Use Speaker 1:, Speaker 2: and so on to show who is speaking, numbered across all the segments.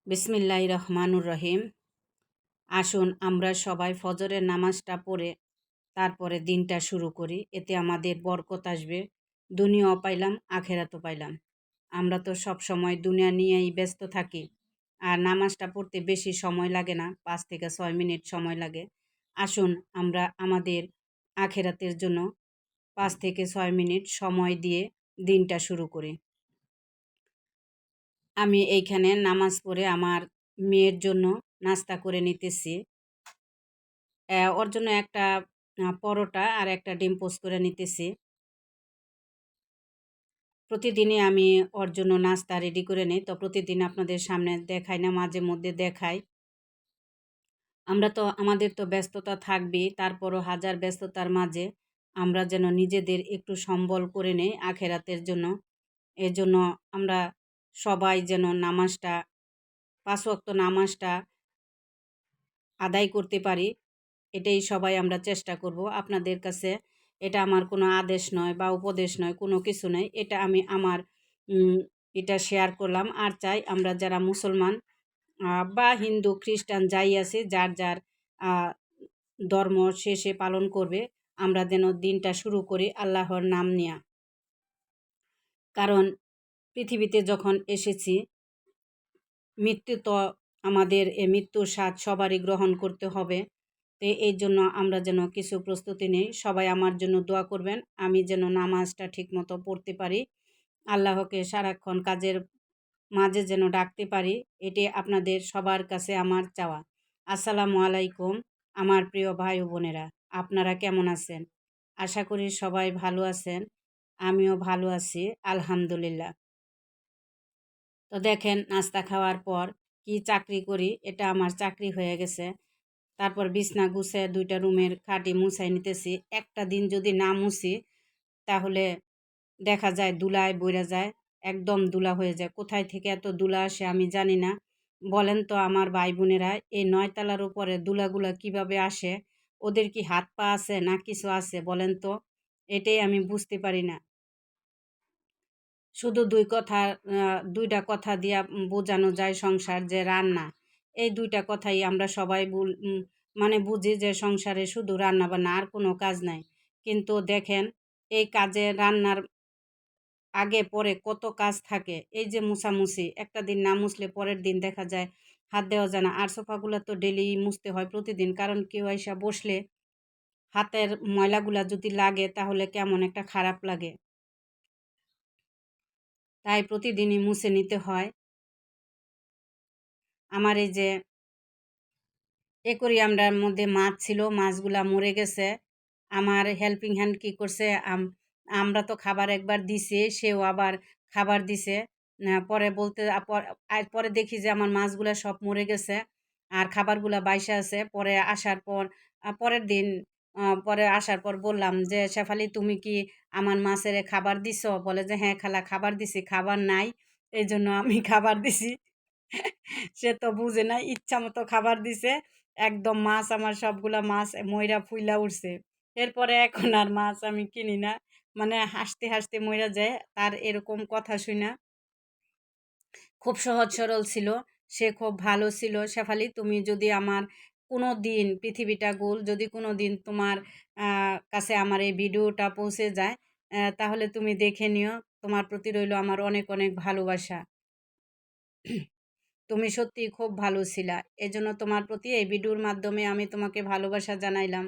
Speaker 1: বিসমিল্লাহির রহমানুর রহিম। আসুন আমরা সবাই ফজরের নামাজটা পড়ে তারপরে দিনটা শুরু করি। এতে আমাদের বরকত আসবে, দুনিয়াও পাইলাম আখেরাতও পাইলাম। আমরা তো সব সময় দুনিয়া নিয়েই ব্যস্ত থাকি, আর নামাজটা পড়তে বেশি সময় লাগে না, 5 থেকে 6 মিনিট সময় লাগে। আসুন আমরা আমাদের আখেরাতের জন্য 5 থেকে 6 মিনিট সময় দিয়ে দিনটা শুরু করি। আমি এইখানে নামাজ পড়ে আমার মেয়ের জন্য নাস্তা করে নিতেছি। ওর জন্য একটা পরোটা আর একটা ডিম পোস্ট করে নিতেছি। প্রতিদিনই আমি ওর জন্য নাস্তা রেডি করে নিই, তো প্রতিদিন আপনাদের সামনে দেখাই না, মাঝে মধ্যে দেখাই। আমরা তো আমাদের তো ব্যস্ততা থাকবেই, তারপরও হাজার ব্যস্ততার মাঝে আমরা যেন নিজেদের একটু সম্বল করে নেই আখেরাতের জন্য। এজন্য আমরা সবাই যেন নামাজটা, 5 ওয়াক্ত নামাজটা আদায় করতে পারি, এটাই সবাই আমরা চেষ্টা করব। আপনাদের কাছে এটা আমার কোনো আদেশ নয় বা উপদেশ নয়, কোনো কিছু নয়। এটা আমি আমার উম, এটা শেয়ার করলাম। আর চাই আমরা যারা মুসলমান বা হিন্দু খ্রিস্টান যাই আছে, যার যার আহ, ধর্ম সে পালন করবে, আমরা যেন দিনটা শুরু করি আল্লাহর নাম নিয়া। কারণ পৃথিবীতে যখন এসেছি, মৃত্যু তো আমাদের, মৃত্যুর স্বাদ সবারই গ্রহণ করতে হবে। তো এই জন্য আমরা যেন কিছু প্রস্তুতি নেই। সবাই আমার জন্য দোয়া করবেন, আমি যেন নামাজটা ঠিকমতো পড়তে পারি, আল্লাহকে সারাক্ষণ কাজের মাঝে যেন ডাকতে পারি। এটি আপনাদের সবার কাছে আমার চাওয়া। আসসালামু আলাইকুম আমার প্রিয় ভাই ও বোনেরা, আপনারা কেমন আছেন? আশা করি সবাই ভালো আছেন, আমিও ভালো আছি আলহামদুলিল্লাহ। তো দেখেন, নাস্তা খাওয়ার পর কি চাকরি করি, এটা আমার চাকরি হয়ে গেছে। তারপর বিছনা গুছে 2টা রুমের খাটে মুছাই নিতেছি। একটা দিন যদি না মুছি, তাহলে দেখা যায় ধুলায় বইরা যায়, একদম ধুলা হয়ে যায়। কোথায় থেকে এত ধুলা আসে আমি জানি না। বলেন তো আমার ভাই বোনেরা, এই 9 তলার উপরে ধুলাগুলা কিভাবে আসে? ওদের কি হাত পা আছে না কিছু আছে বলেন তো? এটাই আমি বুঝতে পারি না। শুধু 2টা কথা দিয়া বোঝানো যায় সংসার, যে রান্না। এই 2টা কথাই আমরা সবাই মানে বুঝি যে সংসারে শুধু রান্না বান্না, আর কোনো কাজ নাই। কিন্তু দেখেন, এই কাজে রান্নার আগে পরে কত কাজ থাকে। এই যে মুছামুছি, একটা দিন না মুছলে পরের দিন দেখা যায় হাত দেওয়া যায় না। আর সোফাগুলা তো ডেলি মুছতে হয় প্রতিদিন, কারণ কেউ আইসা বসলে হাতের ময়লাগুলা যদি লাগে তাহলে কেমন একটা খারাপ লাগে। তাই প্রতিদিনই মুছে নিতে হয়। আমার এই যে অ্যাকোয়ারিয়ামটার মধ্যে মাছ ছিল, মাছগুলা মরে গেছে। আমার হেল্পিং হ্যান্ড কি করছে, আমরা তো খাবার একবার দিছি, সেও আবার খাবার দিছে। পরে বলতে পরে দেখি যে আমার মাছগুলা সব মরে গেছে, আর খাবারগুলা বাইসা আছে। পরে আসার পর পরের দিন পরে আসার পর বললাম যে, শেফালি তুমি কি আমার মাছের খাবার দিছো? বলে যে, হ্যাঁ খালা খাবার দিছি, খাবার নাই এই জন্য আমি খাবার দিছি। সে তো বুঝে না, ইচ্ছা মতো খাবার দিছে। একদম মাছ, আমার সবগুলা মাছ মইরা ফুইলা উঠছে। এরপরে এখন আর মাছ আমি কিনি না। মানে হাসতে হাসতে মইরা যায় তার এরকম কথা শুইনা। খুব সহজ সরল ছিল, সে খুব ভালো ছিল। শেফালি তুমি যদি আমার কোনো দিন, পৃথিবীটা গোল, যদি কোনো দিন তোমার কাছে আমার এই ভিডিওটা পৌঁছে যায়, তাহলে তুমি দেখে নিও। তোমার প্রতি রইল আমার অনেক অনেক ভালোবাসা। তুমি সত্যিই খুব ভালো ছিলা। এজন্য তোমার প্রতি এই ভিডিওর মাধ্যমে আমি তোমাকে ভালোবাসা জানাইলাম।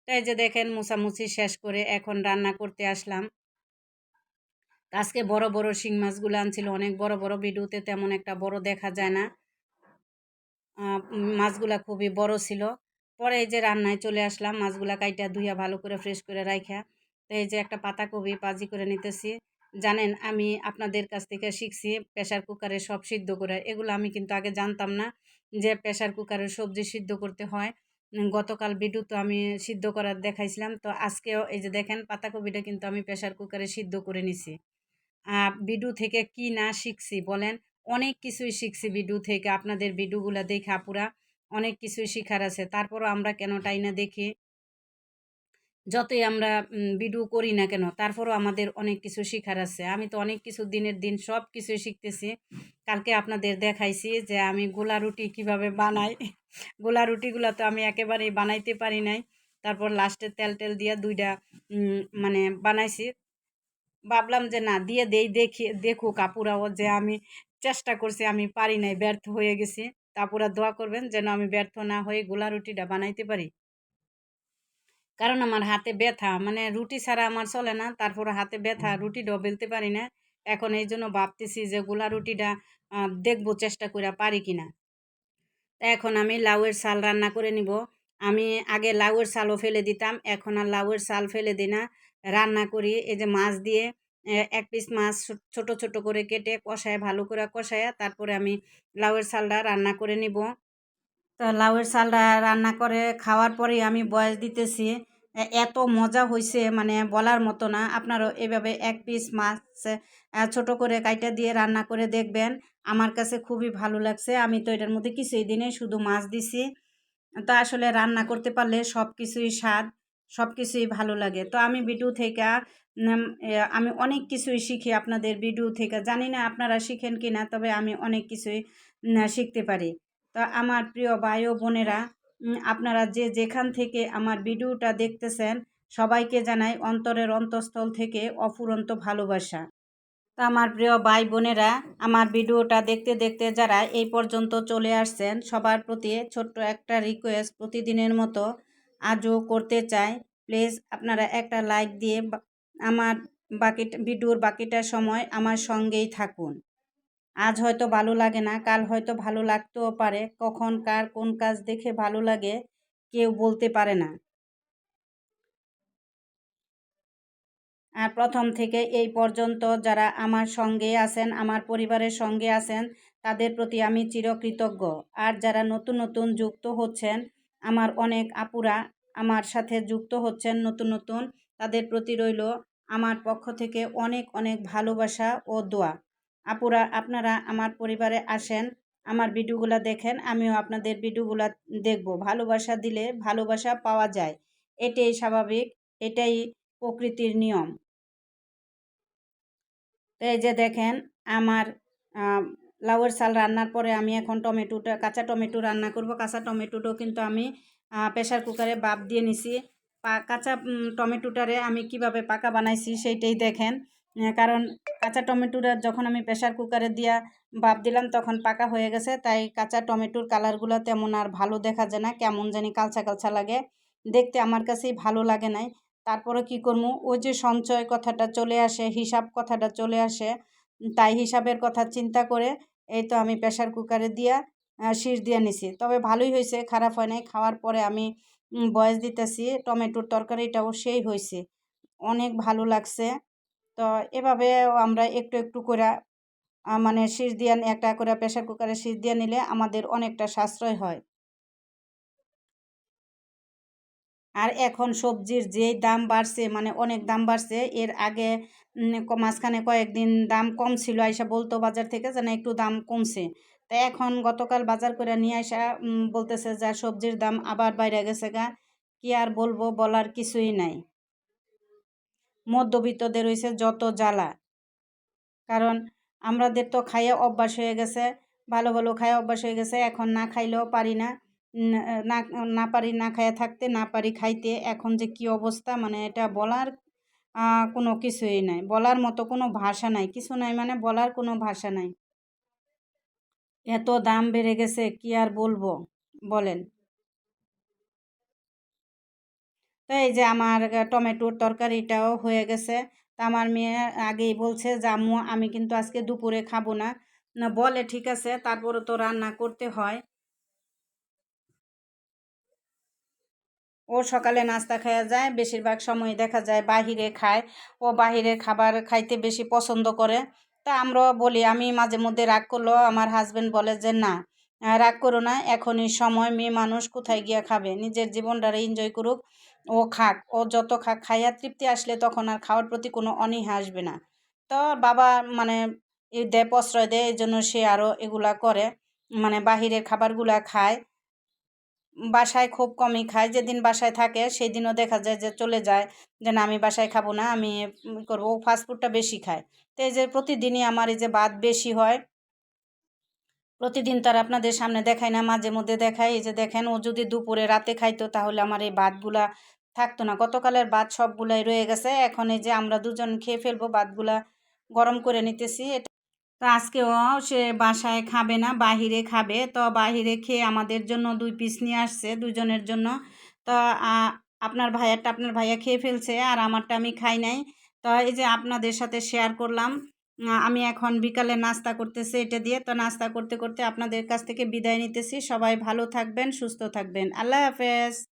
Speaker 1: তো এই যে দেখেন, মোছামুছি শেষ করে এখন রান্না করতে আসলাম। আজকে বড় বড় শিং মাছগুলো আনছিল, অনেক বড় বড়, ভিডিওতে তেমন একটা বড় দেখা যায় না। মাছগুলা খুবই বড় ছিল। পরে এই যে রান্নায় চলে আসলাম, মাছগুলা কাইটা ধুইয়া ভালো করে ফ্রেশ করে রাইখা। তো এই যে একটা পাতাকপি ভাজি করে নিতেছি। জানেন, আমি আপনাদের কাছ থেকে শিখছি প্রেসার কুকারে সব সিদ্ধ করে। এগুলো আমি কিন্তু আগে জানতাম না যে প্রেসার কুকারে সবজি সিদ্ধ করতে হয়। গতকাল ভিডিওতে আমি সিদ্ধ করার দেখাইছিলাম। তো আজকেও এই যে দেখেন, পাতাকপিটা কিন্তু আমি প্রেসার কুকারে সিদ্ধ করে নিছি। ভিডিও থেকে কি না শিখছি বলেন? অনেক কিছুই শিখছি ভিডিও থেকে। আপনাদের ভিডিওগুলা দেখে আপুরা অনেক কিছুই শিখার আছে। তারপরও আমরা কেন টাইনা দেখি? যতই আমরা ভিডিও করি না কেন তারপরও আমাদের অনেক কিছু শেখার আছে। আমি তো অনেক কিছু দিনের দিন সব কিছুই শিখতেছি। কালকে আপনাদের দেখাইছি যে আমি গোলা রুটি কিভাবে বানাই। গোলা রুটিগুলা তো আমি একেবারেই বানাইতে পারি নাই। তারপর লাস্টে তেল দিয়া ২ টা মানে বানাইছি। ভাবলাম যে না দিয়ে দেই, দেখুক আপুরাও যে আমি চেষ্টা করছি, আমি পারি নাই, ব্যর্থ হয়ে গেছি। তো আপুরা দোয়া করবেন যেন আমি ব্যর্থ না হয়ে গোলা রুটিটা বানাইতে পারি। কারণ আমার হাতে ব্যথা, মানে রুটি ছাড়া আমার চলে না, তারপরে হাতে ব্যথা, রুটিটাও বেলতে পারি না। এখন এই জন্য ভাবতেছি যে গোলা রুটিটা দেখবো চেষ্টা করে পারি কিনা। তা এখন আমি লাউয়ের শাল রান্না করে নিব। আমি আগে লাউয়ের শালও ফেলে দিতাম, এখন আর লাউয়ের শাল ফেলে দিই না, রান্না করি। এই যে মাছ দিয়ে এক পিস মাছ ছোট ছোট করে কেটে কষায়, ভালো করে কষায়, তারপরে আমি লাউয়ের শালটা রান্না করে নিব। তো লাউয়ের শালটা রান্না করে খাওয়ার পরেই আমি বয়স দিতেছি। এত মজা হয়েছে মানে বলার মতো না। আপনারও এভাবে এক পিস মাছ ছোট করে কাইটা দিয়ে রান্না করে দেখবেন। আমার কাছে খুবই ভালো লাগছে। আমি তো এটার মধ্যে কিছুই দিনে শুধু মাছ দিছি। তো আসলে রান্না করতে পারলে সব কিছুই স্বাদ, সব কিছুই ভালো লাগে। তো আমি ভিডিও থেকে আমি অনেক কিছুই শিখি আপনাদের ভিডিও থেকে। জানি না আপনারা শিখেন কি না, তবে আমি অনেক কিছুই শিখতে পারি। তো আমার প্রিয় ভাই ও বোনেরা, আপনারা যে যেখান থেকে আমার ভিডিওটা দেখতেছেন, সবাইকে জানাই অন্তরের অন্তঃস্থল থেকে অফুরন্ত ভালোবাসা। তো আমার প্রিয় ভাই বোনেরা, আমার ভিডিওটা দেখতে দেখতে যারা এই পর্যন্ত চলে আসছেন, সবার প্রতি ছোট্ট একটা রিকোয়েস্ট প্রতিদিনের মতো আজও করতে চাই। প্লিজ আপনারা একটা লাইক দিয়ে আমার ভিডিওর বাকিটা সময় আমার সঙ্গেই থাকুন। আজ হয়তো ভালো লাগে না, কাল হয়তো ভালো লাগতেও পারে। কখন কার কোন কাজ দেখে ভালো লাগে কেউ বলতে পারে না। আর প্রথম থেকে এই পর্যন্ত যারা আমার সঙ্গে আছেন, আমার পরিবারের সঙ্গে আছেন, তাদের প্রতি আমি চিরকৃতজ্ঞ। আর যারা নতুন নতুন যুক্ত হচ্ছেন, আমার অনেক আপুরা আমার সাথে যুক্ত হচ্ছেন নতুন নতুন, তাদের প্রতি রইল আমার পক্ষ থেকে অনেক অনেক ভালোবাসা ও দোয়া। আপুরা আপনারা আমার পরিবারে আসেন, আমার ভিডিওগুলো দেখেন, আমিও আপনাদের ভিডিওগুলো দেখব। ভালোবাসা দিলে ভালোবাসা পাওয়া যায়, এটাই স্বাভাবিক, এটাই প্রকৃতির নিয়ম। তো এই যে দেখেন আমার লাউয়ের শাল রান্নার পরে আমি এখন কাঁচা টমেটো রান্না করব। কাঁচা টমেটোটাও কিন্তু আমি প্রেশার কুকারে বাপ দিয়ে নিছি। কাঁচা টমেটোটারে আমি কিভাবে পাকা বানাইছি সেইটাই দেখেন। কারণ কাঁচা টমেটোটা যখন আমি প্রেশার কুকারে দিয়া বাপ দিলাম তখন পাকা হয়ে গেছে, তাই কাঁচা টমেটোর কালারগুলো তেমন আর ভালো দেখা যায় না, কেমন জানি কালচা কালচা লাগে দেখতে, আমার কাছেই ভালো লাগে নাই। তারপরে কি করবো, ওই যে সঞ্চয় কথাটা চলে আসে, হিসাব কথাটা চলে আসে, তাই হিসাবের কথা চিন্তা করে এই তো আমি প্রেশার কুকারে দিয়া শিষ দিয়ে নিছি। তবে ভালোই হয়েছে, খারাপ হয় নাই। খাওয়ার পরে আমি বয়স দিতেছি, টমেটোর তরকারিটাও সেই হয়েছে, অনেক ভালো লাগছে। তো এভাবে আমরা একটু একটু করে মানে শিষ দিয়ে একটা করে প্রেশার কুকারে শিষ দিয়ে নিলে আমাদের অনেকটা সাশ্রয় হয়। আর এখন সবজির যেই দাম বাড়ছে, মানে অনেক দাম বাড়ছে। এর আগে মাঝখানে কয়েকদিন দাম কম ছিল, আইসা বলতো বাজার থেকে যে না একটু দাম কমছে। তা এখন গতকাল বাজার করে নিয়ে আসা বলতেছে যে সবজির দাম আবার বাইরে গেছে গা। কি আর বলবো, বলার কিছুই নাই। মধ্যবিত্তদের হইছে যত জ্বালা। কারণ আমাদের তো খাইয়ে অভ্যাস হয়ে গেছে, ভালো ভালো খাইয়ে অভ্যাস হয়ে গেছে, এখন না খাইলেও পারি না। না না পারি না খাইয়ে থাকতে, না পারি খাইতে। এখন যে কি অবস্থা, মানে এটা বলার কোনো কিছুই নাই, বলার মতো কোনো ভাষা নাই, কিছু নাই, মানে বলার কোনো ভাষা নাই। এত দাম বেড়ে গেছে, কি আর বলবো বলেন। তো এই যে আমার টমেটোর তরকারিটাও হয়ে গেছে। তা আমার মেয়ে আগেই বলছে যে আম্মু আমি কিন্তু আজকে দুপুরে খাবো না। না বলে ঠিক আছে, তারপরে তো রান্না করতে হয়। ও সকালে নাস্তা খাওয়া যায়, বেশিরভাগ সময় দেখা যায় বাহিরে খায়। ও বাহিরের খাবার খাইতে বেশি পছন্দ করে। তা আমরাও বলি, আমি মাঝে মধ্যে রাগ করলেও আমার হাজবেন্ড বলে যে না, রাগ করো না, এখনই সময়, মেয়ে মানুষ কোথায় গিয়া খাবে, নিজের জীবনটারে এনজয় করুক, ও খাক, ও যত খাক, খাইয়া তৃপ্তি আসলে তখন আর খাওয়ার প্রতি কোনো অনীহা আসবে না। তো বাবা মানে দেয়, প্রশ্রয় দেয়, এই জন্য সে আরও এগুলা করে, মানে বাহিরের খাবারগুলা খায়। বাসায় খুব কমই খায়, যেদিন বাসায় থাকে সেই দিনও দেখা যায় যে চলে যায় যে না আমি বাসায় খাবো না, আমি করবো, ফাস্টফুডটা বেশি খায়। তো এই যে প্রতিদিনই আমার এই যে ভাত বেশি হয়, প্রতিদিন তার আপনাদের সামনে দেখায় না, মাঝে মধ্যে দেখায়। এই যে দেখেন, ও যদি দুপুরে রাতে খাইতো তাহলে আমার এই ভাতগুলা থাকতো না, গতকালের ভাত সবগুলাই রয়ে গেছে। এখন এই যে আমরা দুজন খেয়ে ফেলবো, ভাতগুলা গরম করে নিতেছি। তো আজকেও সে বাসায় খাবে না, বাহিরে খাবে। তো বাহিরে খেয়ে আমাদের জন্য 2 পিস নিয়ে আসছে, দুজনের জন্য। তো আপনার ভাইয়ারটা আপনার ভাইয়া খেয়ে ফেলছে, আর আমারটা আমি খাই নাই। তো এই যে আপনাদের সাথে শেয়ার করলাম। আমি এখন বিকালে নাস্তা করতেছি এটা দিয়ে। তো নাস্তা করতে করতে আপনাদের কাছ থেকে বিদায় নিতেছি। সবাই ভালো থাকবেন, সুস্থ থাকবেন। আল্লাহ হাফেজ।